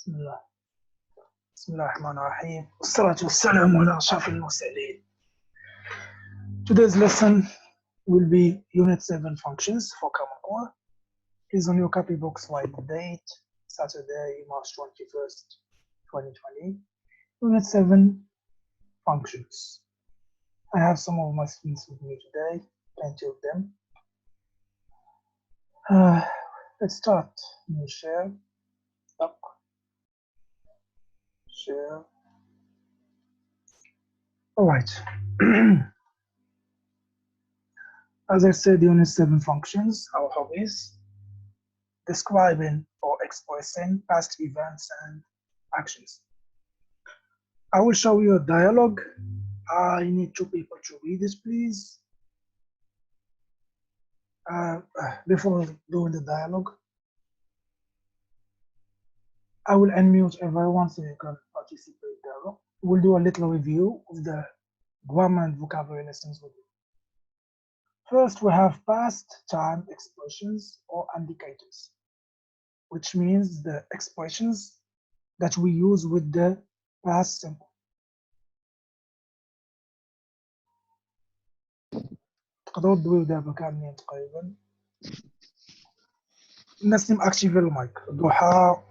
بسم الله بسم الله الرحمن الرحيم والصلاة والسلام على أشرف المرسلين. Today's lesson will be Unit 7 Functions for Common Core. Please on your copybox write the date, Saturday, March 21st, 2020. Unit 7 Functions. I have some of my students with me today, plenty of them. Let's start. New share. Up. Share. All right. As I said, Unit 7 Functions, our hobbies, describing or expressing past events and actions. I will show you a dialogue. I need two people to read this, please. Before doing the dialogue, I will unmute everyone so you can participate there. We'll do a little review of the grammar and vocabulary lessons with you. First, we have past time expressions or indicators, which means the expressions that we use with the past simple. تقدروا تدويو دابا كاملين تقريبا. الناس اللي ماكتيفي المايك ضحى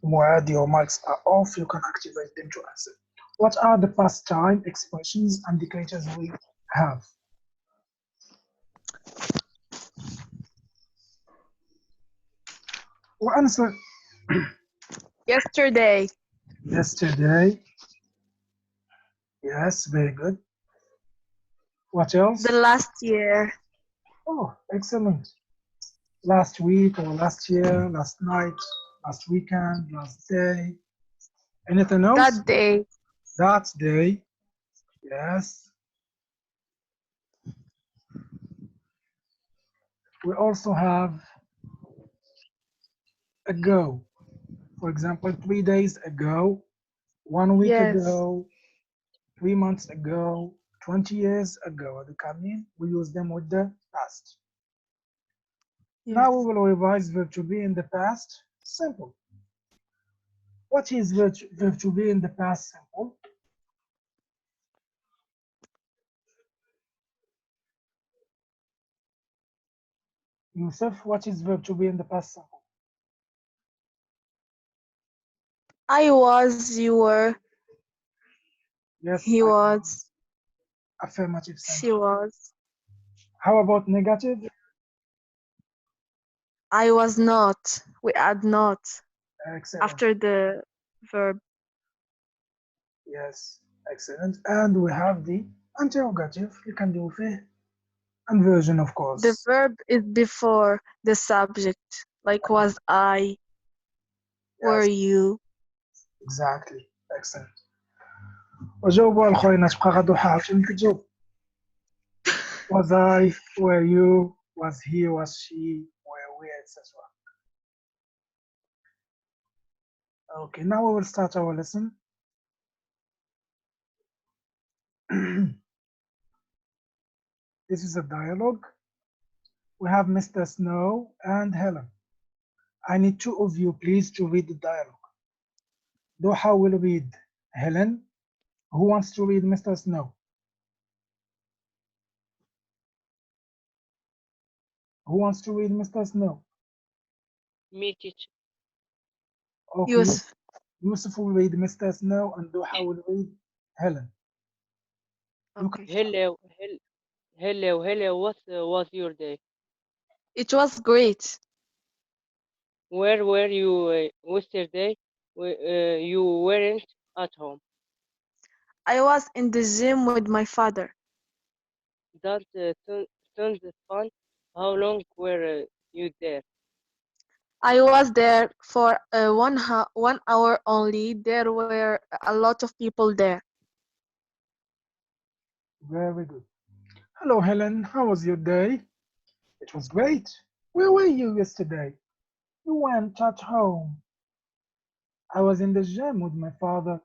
ومعاد, your mics are off, you can activate them to answer. What are the past time expressions indicators we have? We'll answer Yesterday. yesterday. Yes, very good. What else? The last year. Oh, excellent. Last week or last year, last night, last weekend, last day. Anything else? That day. That day. Yes. We also have ago. For example, 3 days ago, 1 week Yes. ago, 3 months ago, 20 years ago. They come in, we use them with the past. Yes. Now we will revise verb to be in the past simple. What is verb to be in the past simple? Yusuf, what is verb to be in the past simple? I was, you were, Yes. he was, Affirmative she sentence. was. How about negative? I was not. We add not Excellent. after the verb. Yes, excellent. And we have the interrogative. You can do فيه inversion, of course. The verb is before the subject, like was I, were Yes, you. exactly. Excellent. وجاوبوا على الخوينات بقى غادو عاوتاني كتجاوب. Was I, were you, was he, was she, were we, etc. Okay, now we will start our lesson. This is a dialogue. We have Mr. Snow and Helen. I need two of you, please, to read the dialogue. Doha will read Helen. Who wants to read Mr. Snow? Who wants to read Mr. Snow? Me, teacher. Okay, Yusuf. Yusuf will read Mr. Snow and Doha will read Helen. Okay. Hello. What was your day? It was great. Where were you yesterday? You weren't at home. I was in the gym with my father. That sounds fun. How long were you there? I was there for 1 hour only. There were a lot of people there. Very good. Hello, Helen. How was your day? It was great. Where were you yesterday? You weren't at home. I was in the gym with my father.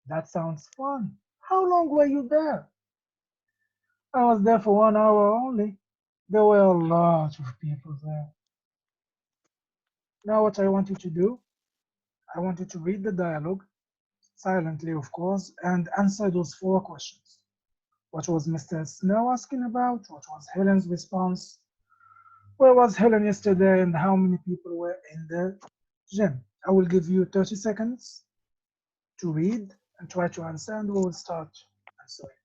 That sounds fun. How long were you there? I was there for 1 hour only. There were a lot of people there. Now what I want you to do, I want you to read the dialogue silently, of course, and answer those 4 questions. What was Mr. Snow asking about? What was Helen's response? Where was Helen yesterday? And how many people were in the gym? I will give you 30 seconds to read and try to answer, and we will start answering.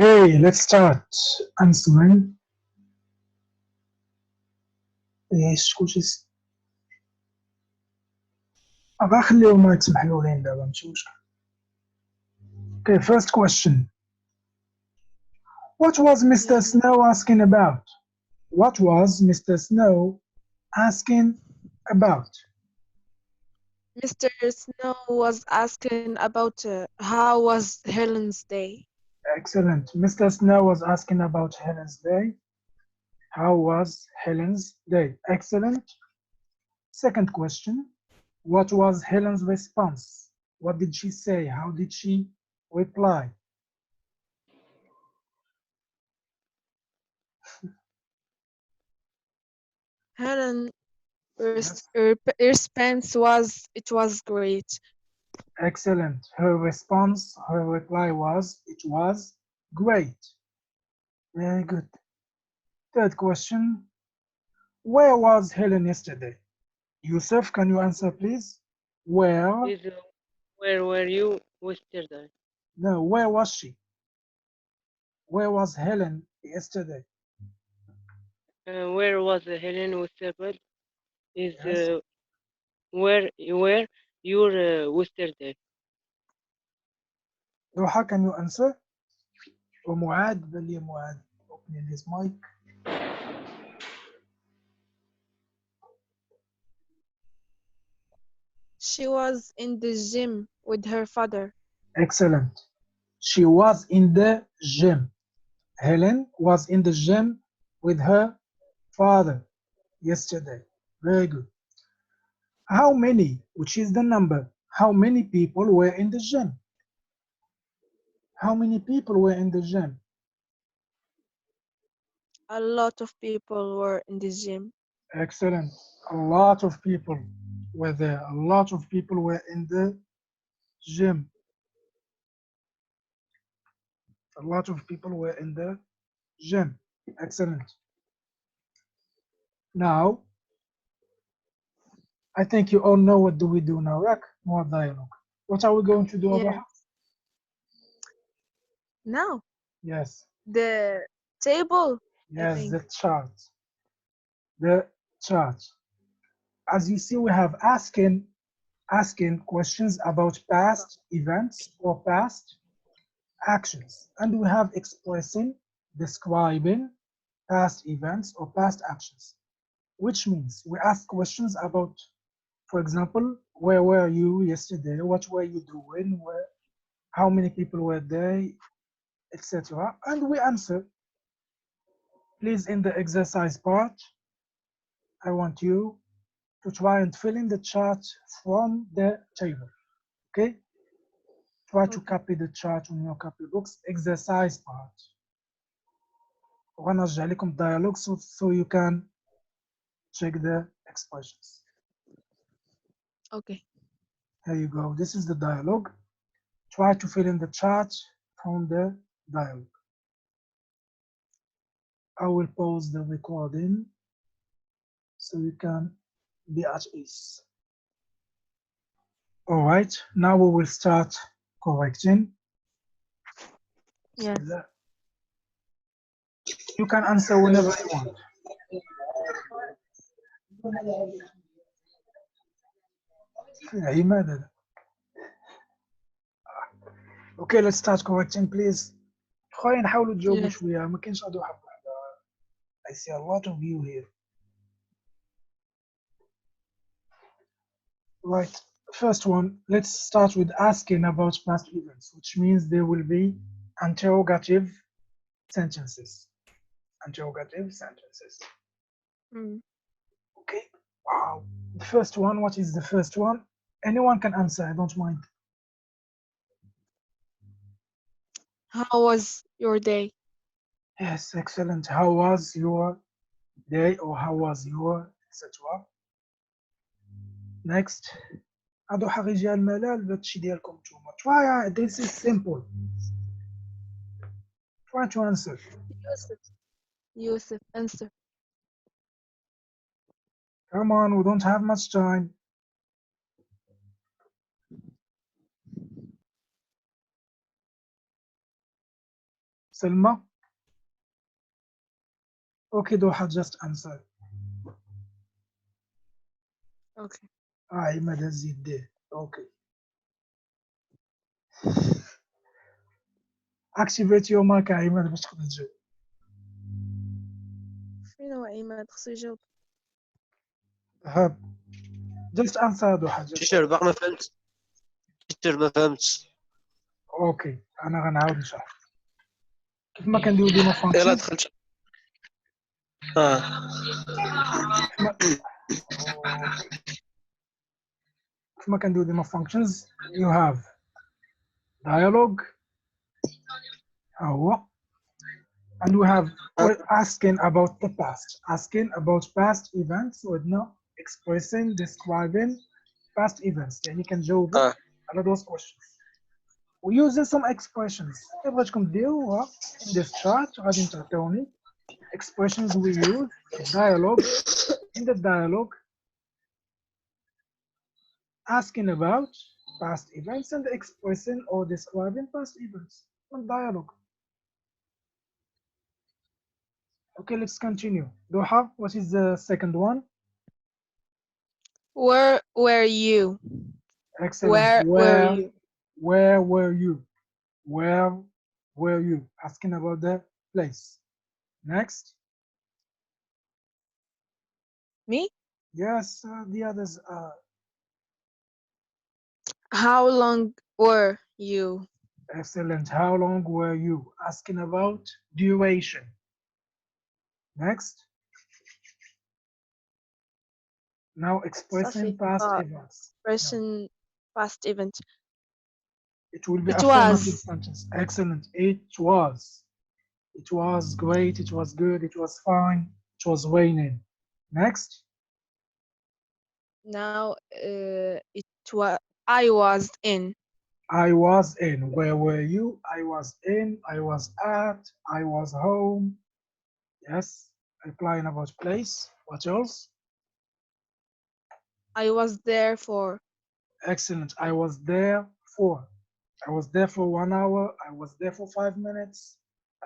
Okay, let's start answering. ايش كل شيء ابغى اخليهم مايكس محلولين دابا ماشي مشكل. Okay, first question. What was Mr. Snow asking about? What was Mr. Snow asking about? Mr. Snow was asking about how was Helen's day. Excellent. Mr. Snow was asking about Helen's day. How was Helen's day? Excellent. Second question. What was Helen's response? What did she say? How did she reply? Helen's Yes. response was, "It was great." Excellent. Her response, her reply was, it was great. Very good. Third question. Where was Helen yesterday? Yusuf, can you answer, please? Where? Is where were you yesterday? No, where was she? Where was Helen yesterday? Where was Helen yesterday? Is Yes. where your yesterday? Doha, can you answer? Or Muad, Bali Muad, opening his mic. She was in the gym with her father. Excellent. She was in the gym. Helen was in the gym with her father yesterday. Very good. How many, which is the number, how many people were in the gym? How many people were in the gym? A lot of people were in the gym. Excellent. A lot of people were there. A lot of people were in the gym. A lot of people were in the gym. Excellent. Now, I think you all know what do we do now, right? More dialogue. What are we going to do, Yeah. Abaha? Now, Yes. the table, I Yes, think. the chart. The chart. As you see, we have asking questions about past events or past actions. And we have expressing, describing past events or past actions, which means we ask questions about, for example, where were you yesterday? What were you doing? How many people were there? Etc. And we answer. Please, in the exercise part, I want you to try and fill in the chart from the table. Okay? Try to copy the chart on your copy books. Exercise part. وغنرجع لكم dialogue so you can check the expressions. Okay. Here you go. This is the dialogue. Try to fill in the chart from the dialogue. I will pause the recording so you can be at ease. All right, now we will start correcting. Yes. You can answer whenever you want. عماد. Okay, let's start correcting please. خويا نحاولوا تجاوبوا Yes. شويه ما كاينش غادي واحد وحده. I see a lot of you here. Right, first one, let's start with asking about past events, which means there will be interrogative sentences. Interrogative sentences. Mm. Okay, wow. The first one, what is the first one? Anyone can answer, I don't mind. How was your day? Yes, excellent. How was your day or how was your, etc. Next. هادو حرجال الملال هادشي ديالكم نتوما. Try, this is simple. Try to answer. Yusuf, answer. Come on, we don't have much time. Selma? Okay, Doha, just answer. Okay. Ahmed has it there. Okay. Activate your mic, Ahmed, باش تقدر تجاوب. فين هو عماد خصو يجاوب. هاب. Just answer Doha. تيشير باقي ما فهمت. تيشير ما فهمتش. اوكي انا غنعاود نشرح كيف ما كنديرو ديما يلا فانكشنز دخلت. كيف ما كنديرو ديما functions you have dialogue ها هو and we have we're asking about the past, asking about past events وعندنا expressing, describing past events يعني كنجاوبو على those questions. We use some expressions اللي بغيتكم ديروها in this chart غادي تعطيوني expressions we use dialogue in the dialogue asking about past events and expressing or describing past events in dialogue. Okay, let's continue. Doha, what is the second one? Where were you? Excellent. Where were you? Where were you? Where were you? Asking about the place. Next. Me? Yes, the others are. How long were you? Excellent. How long were you? Asking about duration. Next. Now expressing صافي. past events. Expression past event. It will be It affirmative was. sentence. Excellent. It was. It was great. It was good. It was fine. It was raining. Next. Now it was. I was in. I was in. Where were you? I was in. I was at. I was home. Yes. Applying about place. What else? I was there for. Excellent. I was there for. I was there for 1 hour. I was there for 5 minutes.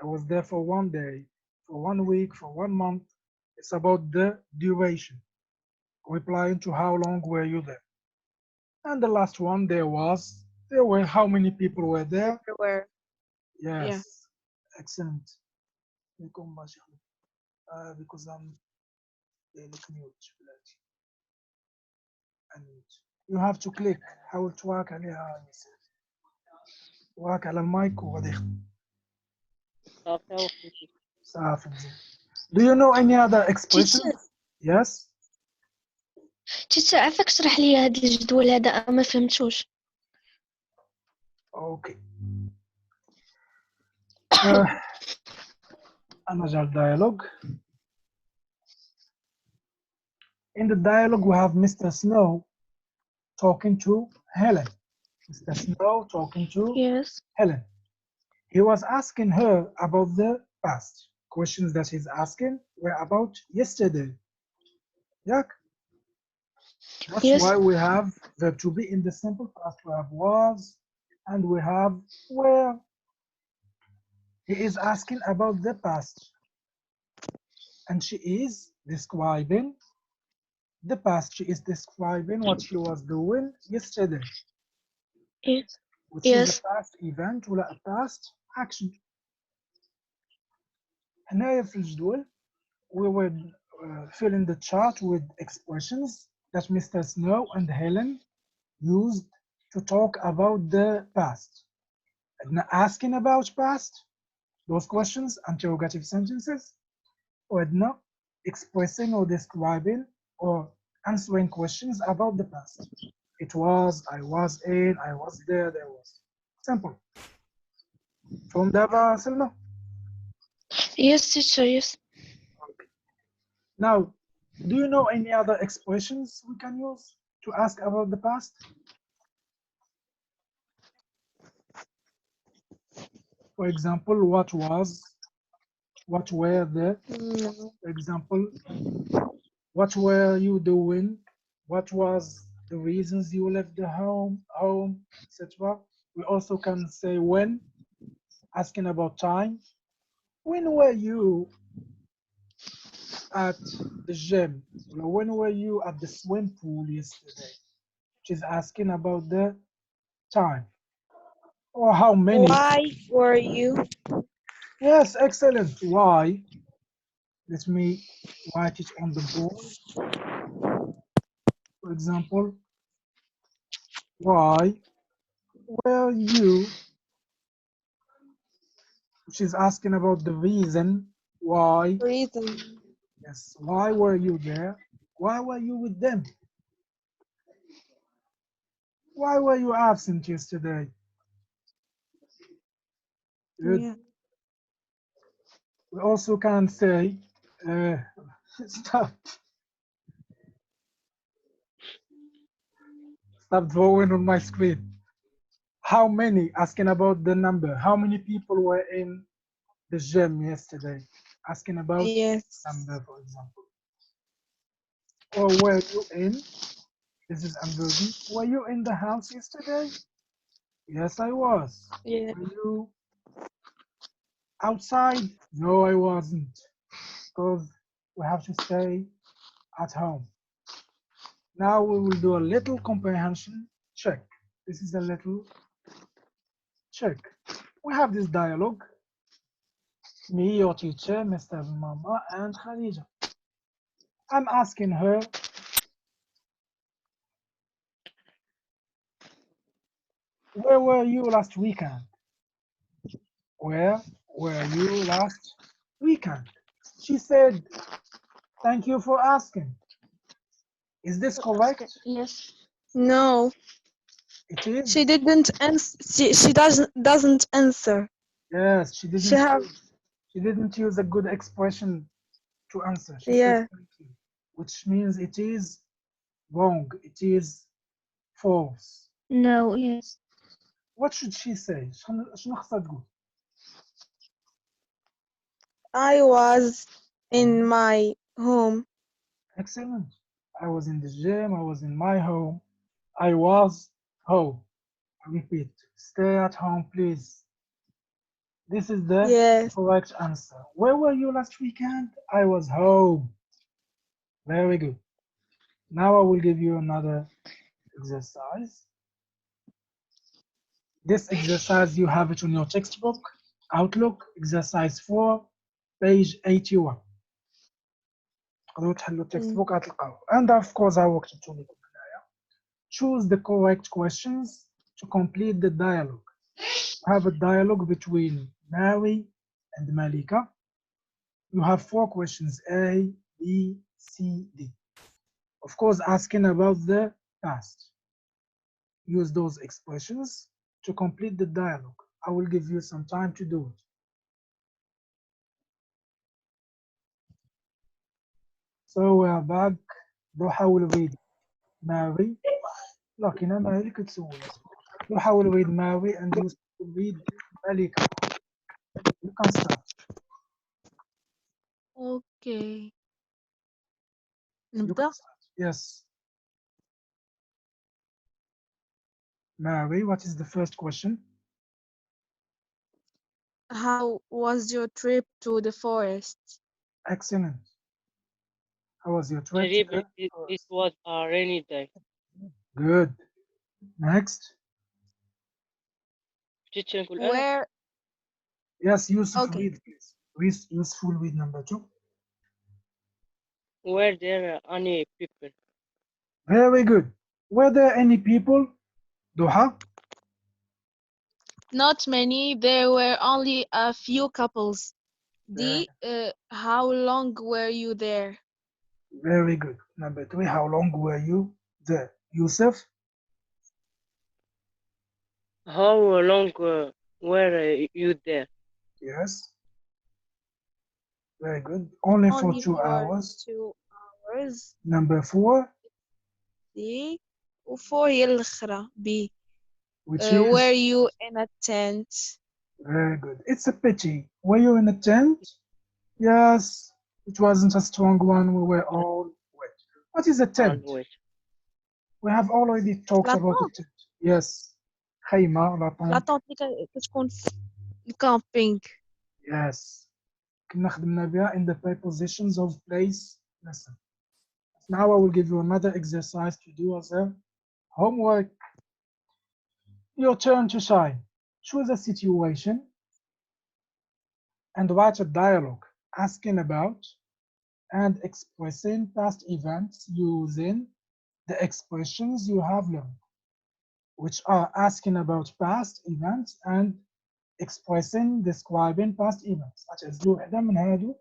I was there for 1 day, for 1 week, for 1 month. It's about the duration. Replying to how long were you there? And the last one, there were how many people were there? There were. Yes. Yeah. Excellent. Because I'm mute. And you have to click. حاول تواك عليها واك على المايك وغادي يخدم. صافي مزيان. Do you know any other expressions? Yes. تيتر عافاك شرح لي هاد الجدول هذا ما فهمتوش. Okay. Another dialogue. In the dialogue, we have Mr. Snow talking to Helen. Mr. Snow talking to Yes. Helen. He was asking her about the past. Questions that he's asking were about yesterday. Yeah. That's Yes. why we have verb to be in the simple past. We have was and we have were. He is asking about the past. and she is describing the past. She is describing what she was doing yesterday, Yes. which is a Yes. past event ولا a past action. هنايا في الجدول we were filling the chart with expressions that Mr. Snow and Helen used to talk about the past. And asking about past, those questions, interrogative sentences, or not expressing or describing or answering questions about the past. It was, I was in, I was there was. Simple. From Dava Selma. Yes, teacher. Yes. Now, do you know any other expressions we can use to ask about the past? For example, what was, what were the, No. for example, what were you doing? What was the reasons you left the home, etc. We also can say when, asking about time. When were you at the gym? Or when were you at the swim pool yesterday? Which is asking about the time. Or how many. Why were you? Yes, excellent. Why? Let me write it on the board. For example, why were you, which is asking about the reason why. Reason. Yes, why were you there? Why were you with them? Why were you absent yesterday? Good. Yeah. We also can say, stop drawing on my screen. How many, asking about the number. How many people were in the gym yesterday? Asking about Yes. number, for example. Or were you in? This is inversion. Were you in the house yesterday? Yes, I was. Yeah. Were you outside? No, I wasn't. Because we have to stay at home. Now we will do a little comprehension check. This is a little check. We have this dialogue. Me, your teacher, Mr. Mama, and Khadija. I'm asking her, where were you last weekend? Where were you last weekend? She said, thank you for asking. Is this correct? Yes. No. It is. She didn't answer. She doesn't answer. Yes, she She have. didn't use a good expression to answer. She Yeah. said thank you, which means it is wrong. It is false. No. Yes. What should she say? شنو خصها تقول؟ I was in my home. Excellent. I was in the gym. I was in my home. I was home. I repeat, stay at home, please. This is the Yes. correct answer. Where were you last weekend? I was home. Very good. Now I will give you another exercise. This exercise, you have it on your textbook, Outlook, exercise 4, page 81. تقدروا تحلوا التكستبوك غتلقاوه. And of course I worked it لكم هنايا. Choose the correct questions to complete the dialogue. Have a dialogue between Mary and Malika. You have 4 questions, A, B, C, D. Of course, asking about the past. Use those expressions to complete the dialogue. I will give you some time to do it. So we are back. نحاول read Mary. لكن أنا اللي كتسول. نحاول read Mary and you read Malika. You can start. Okay. You نبدأ. can start. Yes. Mary, what is the first question? How was your trip to the forest? Excellent. How was your trip? قريب Good. it was a rainy day. Good. Next. teacher نقول أنا Where? Yes, Yusuf, Okay. read, please. Useful, read number 2. were there any people? Very good. Were there any people? Duha? Not many. There were only a few couples. How long were you there? Very good. Number 3, how long were you there? Yusuf? How long were you there? Yes. Very good. Only for Only 2 for hours. 2 hours. Number 4, D. وفور هي الأخرى B. which Were is you in a tent? very good. It's a pity. Were you in a tent? Yes. It wasn't a strong one. We were all wet. What is a tent? wait. We have already talked La about a tente. tent. Yes. خيمة, la لا tente. تونت اللي كتكون في الكامبينغ. Yes. كنا خدمنا بها in the prepositions of place lesson. Now I will give you another exercise to do as a homework. Your turn to shine. Choose a situation and write a dialogue asking about and expressing past events using the expressions you have learned, which are asking about past events and expressing, describing past events. أتعزلوا واحدة من هادو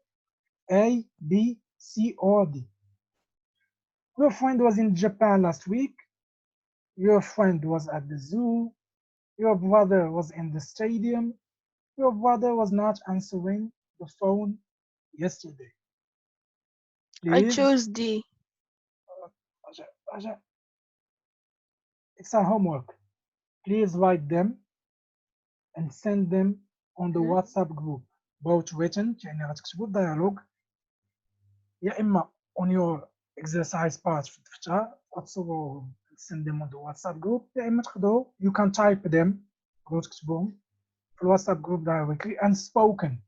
A, B, C, or D. Your friend was in Japan last week. Your friend was at the zoo. Your brother was in the stadium. Your brother was not answering the phone yesterday. I Please. chose D. It's a homework. Please write them and send them on the WhatsApp group. Both written, يعني غتكتبوا الديالوج يا إما on your exercise part في الدفتر غتصوروهم send them on the WhatsApp group يا إما تقدروا you can type them تقدروا تكتبوهم في الواتساب group directly and spoken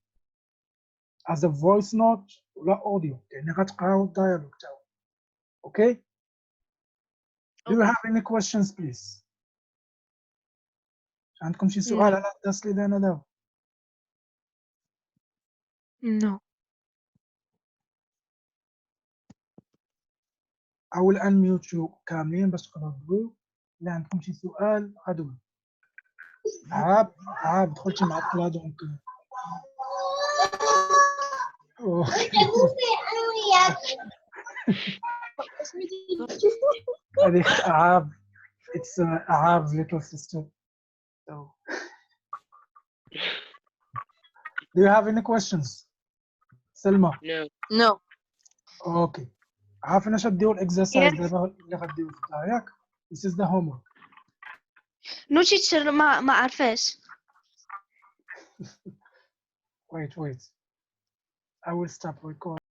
as a voice note ولا audio يعني غتقراو الديالوج تاعو. Okay? Do you Okay. have any questions please? عندكم شي سؤال No. على الدرس اللي درنا دابا؟ No. I will unmute you كاملين باش تقدروا تقولوا إلا عندكم شي سؤال غدوي. عاب دخلتي معطلة دونك هذيك عاب it's عاب's little sister. So do you have any questions? سلمى. No. No. Okay. عارفين اش غديروا الاكسرسايز Yes. دابا اللي غديروا في الدار ياك؟ This is the homework. نو تيتشر ما عرفاش. Wait. I will stop recording.